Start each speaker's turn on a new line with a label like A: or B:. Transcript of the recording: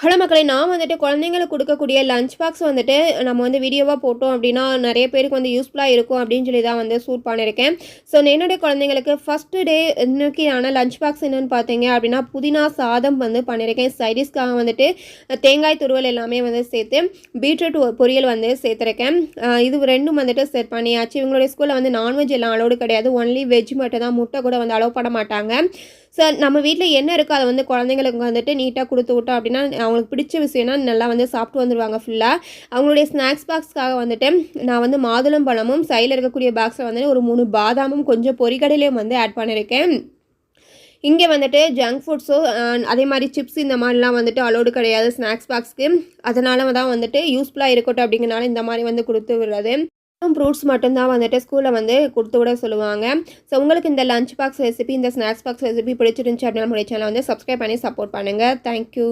A: Hello மக்களே! நான் வந்துட்டு குழந்தைங்களுக்கு குடுக்கக்கூடிய லஞ்ச் பாக்ஸ் வந்துட்டு நம்ம வந்து வீடியோவா போட்டோம் அப்டின்னா, நெறைய பேருக்கு வந்து யூஸ்ஃபுல்லா இருக்கும் அப்டின்னு சொல்லி தான் வந்து ஷூட் பண்ணியிருக்கேன். ஸோ என்னுடைய குழந்தைங்களுக்கு ஃபர்ஸ்ட் டே இன்னைக்கான லஞ்ச் பாக்ஸ் என்னன்னு பார்த்தீங்க அப்டின்னா, புதினா சாதம் வந்து பண்ணியிருக்கேன். சைடிஷ்க்காக வந்துட்டு தேங்காய் துருவல் எல்லாமே வந்து சேர்த்து, பீட்ரூட் பொரியல் வந்து சேர்த்துருக்கேன். இது 2ம் வந்துட்டு செட் பண்ணியாச்சு. இவங்களுடைய ஸ்கூல்ல வந்து நான்வெஜ் எல்லாம் அலோடு கிடையாது. ஒன்லி வெஜ் மட்டும் தான். முட்டை கூட வந்து அலோவ் பண்ண மாட்டாங்க. ஸோ நம்ம வீட்ல என்ன இருக்கோ அத வந்து குழந்தைங்களுக்கு வந்துட்டு நீட்டா குடுத்து விட்டோம் அப்டின்னா, அவங்களுக்கு பிடிச்ச விஷயம்னா நல்லா வந்து சாப்பிட்டு வந்துருவாங்க ஃபுல்லா. அவங்களுடைய ஸ்நாக்ஸ் பாக்ஸ்க்காக வந்துட்டு நான் வந்து மாதுளம்பழமும், சைடுல இருக்கக்கூடிய பாக்ஸ்ல வந்து ஒரு 3 பாதாமும், கொஞ்சம் பொரிகடலையும் வந்து ஆட் பண்ணியிருக்கேன். இங்க வந்துட்டு ஜங்க் ஃபுட்ஸோ அதே மாரி சிப்ஸ் இந்த மாரிலாம் வந்துட்டு அலோடு கிடையாது ஸ்நாக்ஸ் பாக்ஸ்க்கு. அதனால தான் வந்துட்டு யூஸ்ஃபுல்லா இருக்கட்டும் அப்டிங்கிறனால இந்த மாரி வந்து குடுத்து விடுறது. ஃப்ரூட்ஸ் மட்டும் தான் வந்துட்டு ஸ்கூல்ல வந்து குடுத்து விட சொல்லுவாங்க. ஸோ உங்களுக்கு இந்த லஞ்ச் பாக்ஸ் ரெசிபி, இந்த ஸ்நாக்ஸ் பாக்ஸ் ரெசிபி பிடிச்சிருந்துச்சு அப்படின்னா நம்முடைய சேனலை வந்து சப்ஸ்கிரைப் பண்ணி சப்போர்ட் பண்ணுங்க. Thank you.